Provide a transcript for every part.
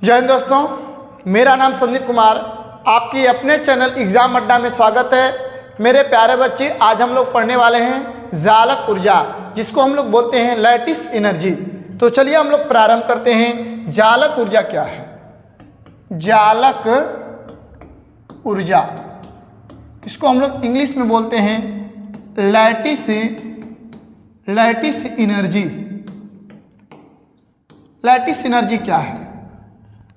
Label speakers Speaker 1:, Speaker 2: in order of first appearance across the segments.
Speaker 1: जय हिंद दोस्तों, मेरा नाम संदीप कुमार, आपकी अपने चैनल एग्ज़ाम अड्डा में स्वागत है। मेरे प्यारे बच्चे, आज हम लोग पढ़ने वाले हैं जालक ऊर्जा, जिसको हम लोग बोलते हैं लैटिस एनर्जी। तो चलिए हम लोग प्रारंभ करते हैं। जालक ऊर्जा क्या है? जालक ऊर्जा, इसको हम लोग इंग्लिश में बोलते हैं लैटिस एनर्जी। लैटिस एनर्जी क्या है?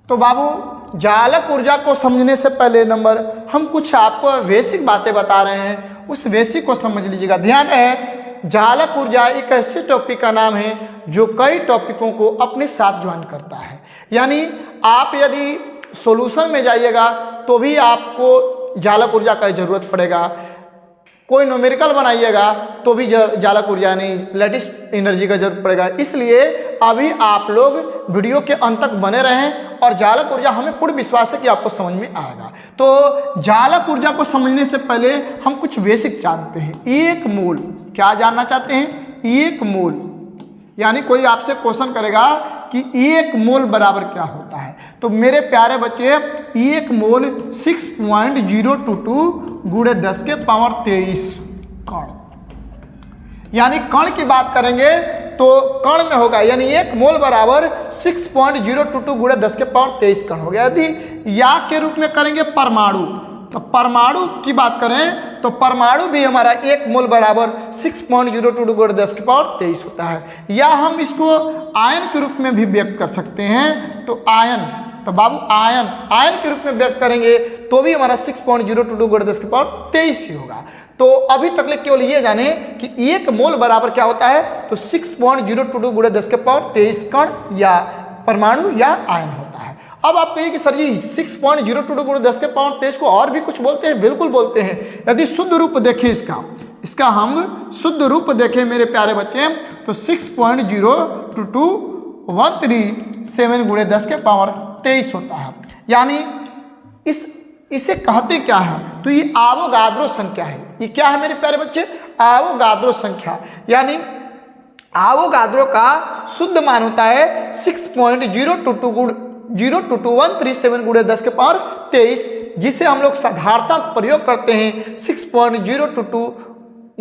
Speaker 1: तो बाबू, जालक ऊर्जा को समझने से पहले नंबर हम कुछ आपको बेसिक बातें बता रहे हैं, उस बेसिक को समझ लीजिएगा। ध्यान रहे, जालक ऊर्जा एक ऐसे टॉपिक का नाम है जो कई टॉपिकों को अपने साथ ज्वाइन करता है। यानी आप यदि सॉल्यूशन में जाइएगा तो भी आपको जालक ऊर्जा का ज़रूरत पड़ेगा, कोई न्यूमेरिकल बनाइएगा तो भी जालक ऊर्जा यानी लैटिस एनर्जी का जरूरत पड़ेगा। इसलिए अभी आप लोग वीडियो के अंत तक बने रहें और जालक ऊर्जा हमें पूर्ण विश्वास है कि आपको समझ में आएगा। तो जालक ऊर्जा को समझने से पहले हम कुछ बेसिक जानते हैं। एक मोल, क्या जानना चाहते हैं? एक मोल, यानी कोई आपसे क्वेश्चन करेगा कि एक मोल बराबर क्या होता है, तो मेरे प्यारे बच्चे, एक मोल 6.022 गुणे 10 के पावर 23 कण। यानी कण की बात करेंगे तो कण में होगा, यानी एक मोल बराबर 6.022 गुणे 10 के पावर 23 कण हो गया। यदि या के रूप में करेंगे परमाणु, तो परमाणु की बात करें तो परमाणु भी हमारा एक मोल बराबर 6.022 गुणे 10 के पावर 23 होता है। या हम इसको आयन के रूप में भी व्यक्त कर सकते हैं। तो आयन, तो बाबू आयन के रूप में व्यक्त करेंगे तो भी हमारा 6.022 गुणे 10 के पावर 23 ही होगा। तो अभी तक केवल ये जाने कि एक मोल बराबर क्या होता है, तो 6.022 गुणे 10 के पावर 23 कण या परमाणु या आयन होता है। अब आप कहिए कि सर जी 6.022 गुणे 10 के पावर 23 को और भी कुछ बोलते हैं? बिल्कुल बोलते हैं। यदि शुद्ध रूप देखें इसका हम शुद्ध रूप देखें मेरे प्यारे बच्चे, तो 6.022 गुणे 10 के पावर 23 होता है। यानी इसे कहते क्या है? तो ये आवोगाद्रो संख्या है। ये क्या है मेरे प्यारे बच्चे? आवोगाद्रो संख्या। यानी आवोगाद्रो का शुद्ध मान होता है 6.022 गुणे 10 के पावर 23, जिसे हम लोग साधारणतः प्रयोग करते हैं 6.022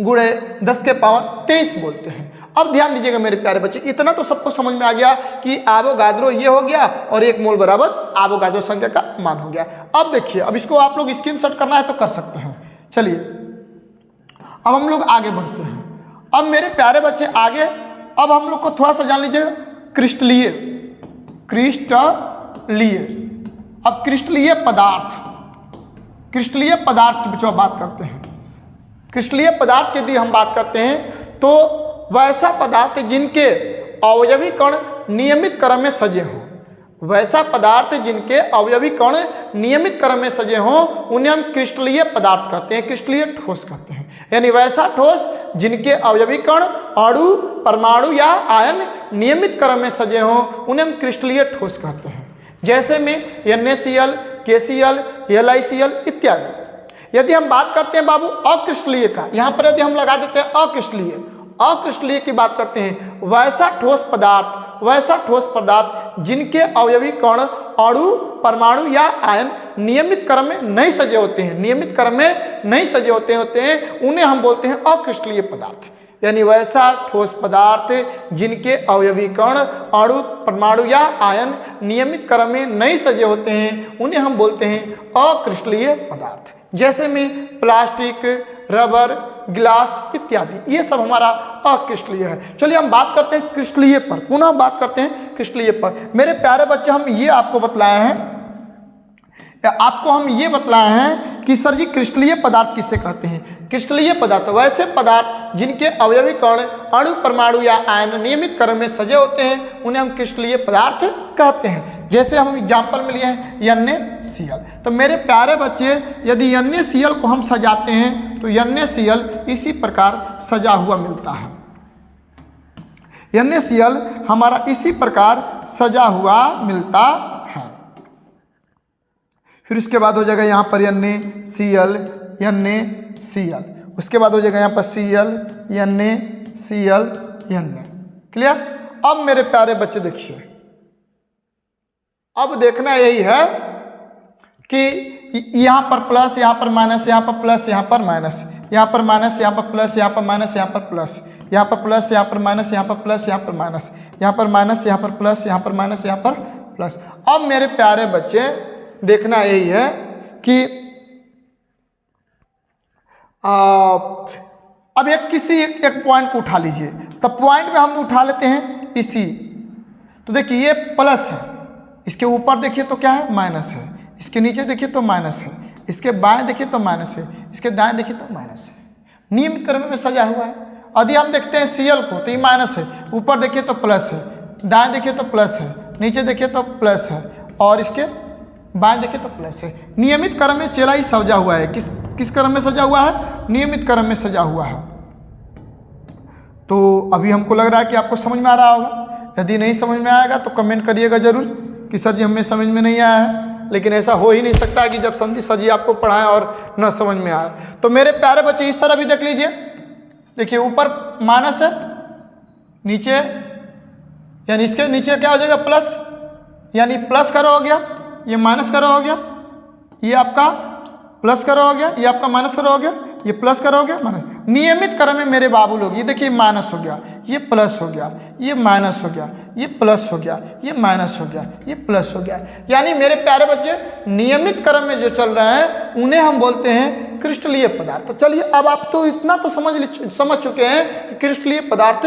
Speaker 1: गुणे 10 के पावर 23 बोलते हैं। अब ध्यान दीजिएगा मेरे प्यारे बच्चे, इतना तो सबको समझ में आ गया कि आवोगाद्रो ये हो गया और एक मोल बराबर आवोगाद्रो संख्या का मान हो गया। अब देखिए, अब इसको आप लोग स्क्रीनशॉट करना है तो कर सकते हैं। चलिए अब हम लोग आगे बढ़ते हैं। अब मेरे प्यारे बच्चे आगे, अब हम लोग को थोड़ा सा जान लीजिए क्रिस्टलीय। अब क्रिस्टलीय पदार्थ की जो बात करते हैं, क्रिस्टलीय पदार्थ की यदि हम बात करते हैं तो वैसा पदार्थ जिनके अवयवी कण नियमित क्रम में सजे हों, वैसा पदार्थ जिनके अवयवी कण नियमित क्रम में सजे हों उन्हें हम क्रिस्टलीय पदार्थ कहते हैं, क्रिस्टलीय ठोस कहते हैं। यानी वैसा ठोस जिनके अवयवी कण अणु, परमाणु या आयन नियमित क्रम में सजे हों उन्हें हम क्रिस्टलीय ठोस कहते हैं। जैसे में NaCl, KCl, LiCl इत्यादि। यदि हम बात करते हैं बाबू अक्रिस्टलीय का, यहाँ पर यदि हम लगा देते हैं अक्रिस्टलीय की बात करते हैं, वैसा ठोस पदार्थ जिनके अवयवी कण अणु, परमाणु या आयन नियमित क्रम में नहीं सजे होते हैं, उन्हें हम बोलते हैं अक्रिस्टलीय पदार्थ। यानी वैसा ठोस पदार्थ जिनके अवयवी कण अणु, परमाणु या आयन नियमित क्रम में नहीं सजे होते हैं उन्हें हम बोलते हैं अक्रिस्टलीय पदार्थ। जैसे में प्लास्टिक, रबर, गिलास इत्यादि, ये सब हमारा अक्रिस्टलीय है। चलिए हम बात करते हैं क्रिस्टलीय पर, पुनः बात करते हैं क्रिस्टलीय पर। मेरे प्यारे बच्चे, हम ये आपको बतलाए हैं कि सर जी क्रिस्टलीय पदार्थ किसे कहते हैं? क्रिस्टलीय पदार्थ वैसे पदार्थ जिनके अवयवी कण अणु, परमाणु या आयन नियमित क्रम में सजे होते हैं उन्हें हम क्रिस्टलीय पदार्थ कहते हैं। जैसे हम एग्जाम्पल में लिए हैं NaCl। तो मेरे प्यारे बच्चे, यदि NaCl को हम सजाते हैं तो NaCl इसी प्रकार सजा हुआ मिलता है। NaCl हमारा इसी प्रकार सजा हुआ मिलता है। फिर उसके बाद हो जाएगा यहाँ पर NaCl, उसके बाद हो जाएगा यहाँ पर Cl, Na। क्लियर? अब मेरे प्यारे बच्चे देखिए, अब देखना यही है कि यहाँ पर प्लस, यहाँ पर माइनस, यहाँ पर प्लस, यहाँ पर माइनस, यहाँ पर माइनस, यहाँ पर प्लस, यहाँ पर माइनस, यहाँ पर प्लस, यहाँ पर प्लस, यहाँ पर माइनस, यहाँ पर प्लस, यहाँ पर माइनस, यहाँ पर माइनस, यहाँ पर प्लस, यहाँ पर माइनस, यहाँ पर प्लस। अब मेरे प्यारे बच्चे देखना यही है कि अब एक पॉइंट को उठा लीजिए। तब पॉइंट में हम उठा लेते हैं इसी, तो देखिए ये प्लस है, इसके ऊपर देखिए तो क्या है, माइनस है, इसके नीचे देखिए तो माइनस है, इसके बाएं देखिए तो माइनस है, इसके दाएं देखिए तो माइनस है। नियमित क्रम में सजा हुआ है। यदि हम देखते हैं Cl को तो ये माइनस है, ऊपर देखिए तो प्लस है, दाएं देखिए तो प्लस है, नीचे देखिए तो प्लस है, और इसके बाएं देखिए तो प्लस है। नियमित क्रम में चेला ही सजा हुआ है। किस क्रम में सजा हुआ है? नियमित क्रम में सजा हुआ है। तो अभी हमको लग रहा है कि आपको समझ में आ रहा होगा। यदि नहीं समझ में आएगा तो कमेंट करिएगा जरूर कि सर जी हमें समझ में नहीं आया है। लेकिन ऐसा हो ही नहीं सकता कि जब संधि सर जी आपको पढ़ाएं और न समझ में आए। तो मेरे प्यारे बच्चे इस तरह भी देख लीजिए। देखिए ऊपर माइनस है, नीचे यानी इसके नीचे क्या हो जाएगा, प्लस, यानी प्लस करो हो गया, ये माइनस करो हो गया, ये आपका प्लस करो हो गया, ये आपका माइनस करो हो गया, ये प्लस करो हो गया, माइनस। नियमित क्रम में मेरे बाबू लोग ये देखिए माइनस हो गया, ये प्लस हो गया, ये माइनस हो गया, ये प्लस हो गया, ये माइनस हो गया, ये प्लस हो गया। यानी मेरे प्यारे बच्चे नियमित क्रम में जो चल रहे हैं उन्हें हम बोलते हैं क्रिस्टलीय पदार्थ। तो चलिए अब आप तो इतना तो समझ चुके हैं कि क्रिस्टलीय पदार्थ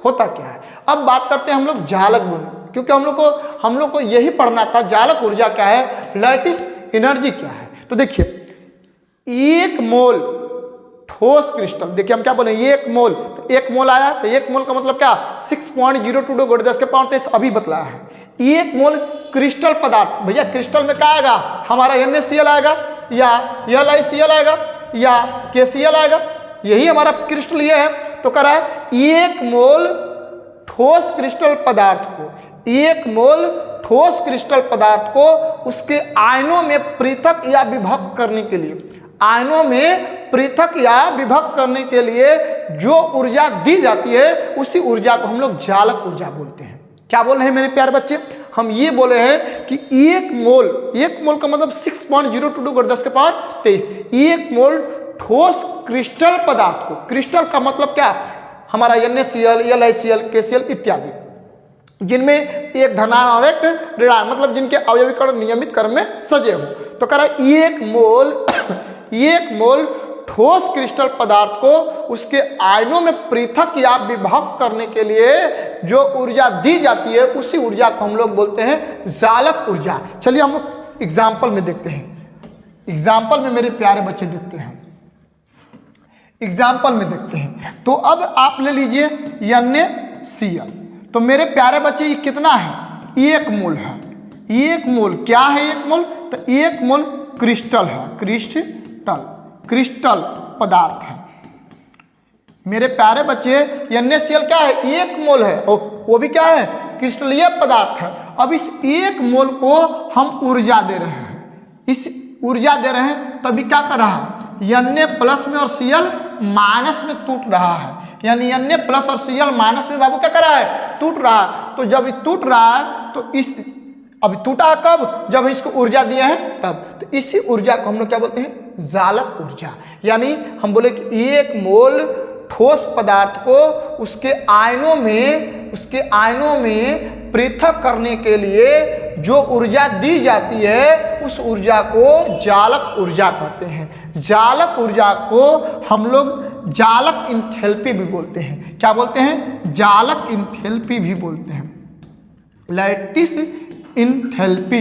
Speaker 1: होता क्या है। अब बात करते हैं हम लोग जालक गुण, क्योंकि हम लोग को यही पढ़ना था जालक ऊर्जा क्या है, लैटिस एनर्जी क्या है। तो देखिए 1 मोल ठोस क्रिस्टल, देखिए हम क्या बोले, 1 मोल, तो 1 मोल आया तो 1 मोल का मतलब क्या, 6.022 × 10⁻23 अभी बतलाया है। 1 मोल क्रिस्टल पदार्थ, भैया क्रिस्टल में क्या आएगा, हमारा NaCl आएगा या LiCl आएगा या KCl आएगा, यही हमारा क्रिस्टल ये है। तो कह रहा है 1 मोल ठोस क्रिस्टल पदार्थ को, 1 मोल ठोस क्रिस्टल पदार्थ को उसके आयनों में पृथक या विभक्त करने के लिए, आयनों में पृथक या विभक्त करने के लिए जो ऊर्जा दी जाती है उसी ऊर्जा को हम लोग जालक ऊर्जा बोलते हैं। क्या बोल रहे हैं मेरे प्यारे बच्चे, हम ये बोले हैं कि 1 मोल का मतलब 6.022 × 10⁻23, 1 मोल ठोस क्रिस्टल पदार्थ को, क्रिस्टल का मतलब क्या, हमारा NaCl, LiCl, KCl इत्यादि, जिनमें एक धनायन और एक ऋणायन, मतलब जिनके अवयवीकरण नियमित क्रम में सजे हो। तो कह रहा है 1 मोल ठोस क्रिस्टल पदार्थ को उसके आयनों में पृथक या विभक्त करने के लिए जो ऊर्जा दी जाती है उसी ऊर्जा को हम लोग बोलते हैं जालक ऊर्जा। चलिए हम लोग एग्जाम्पल में देखते हैं। एग्जाम्पल में मेरे प्यारे बच्चे देखते हैं, एग्जाम्पल में देखते हैं। तो अब आप ले लीजिए NaCl, तो मेरे प्यारे बच्चे ये कितना है, 1 मोल है। 1 मोल क्या है, 1 मोल, तो 1 मोल क्रिस्टल है, क्रिस्टल पदार्थ है। मेरे प्यारे बच्चे NaCl क्या है, 1 मोल है, और वो भी क्या है, क्रिस्टलीय पदार्थ है। अब इस 1 मोल को हम ऊर्जा दे रहे हैं, इस ऊर्जा दे रहे हैं, तभी क्या कर रहा है, Na प्लस में और Cl माइनस में टूट रहा है। यानी Na प्लस और Cl माइनस में बाबू क्या कर रहा है, टूट रहा है। तो जब ये टूट रहा है तो इस, अभी टूटा कब, जब इसको ऊर्जा दिया है तब। तो इसी ऊर्जा को हम लोग क्या बोलते हैं, जालक ऊर्जा। यानी हम बोले कि 1 मोल ठोस पदार्थ को उसके आयनों में पृथक करने के लिए जो ऊर्जा दी जाती है उस ऊर्जा को जालक ऊर्जा कहते हैं। जालक ऊर्जा को हम लोग जालक इंथैल्पी भी बोलते हैं। क्या बोलते हैं, जालक इंथैल्पी भी बोलते हैं, लैटिस इंथैल्पी,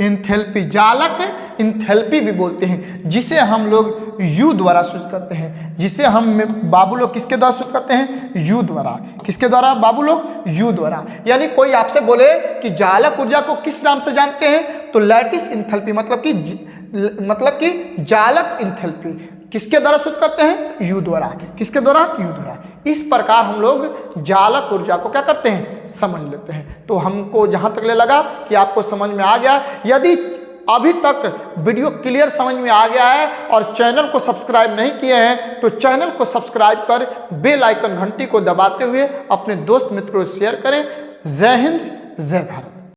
Speaker 1: इंथैल्पी, जालक इंथैल्पी भी बोलते हैं, जिसे हम लोग U द्वारा सूचित करते हैं, जिसे हम बाबू लोग किसके द्वारा सूचित करते हैं, U द्वारा। किसके द्वारा बाबू लोग, U द्वारा। यानी कोई आपसे बोले कि जालक ऊर्जा को किस नाम से जानते हैं, तो लैटिस इंथैल्पी, मतलब कि जालक इंथैल्पी किसके द्वारा सूचित करते हैं, U द्वारा। किसके द्वारा, U द्वारा। इस प्रकार हम लोग जालक ऊर्जा को क्या करते हैं, समझ लेते हैं। तो हमको जहां तक ले लगा कि आपको समझ में आ गया। यदि अभी तक वीडियो क्लियर समझ में आ गया है और चैनल को सब्सक्राइब नहीं किए हैं तो चैनल को सब्सक्राइब कर बेल आइकन घंटी को दबाते हुए अपने दोस्त मित्रों से शेयर करें। जय हिंद, जय भारत।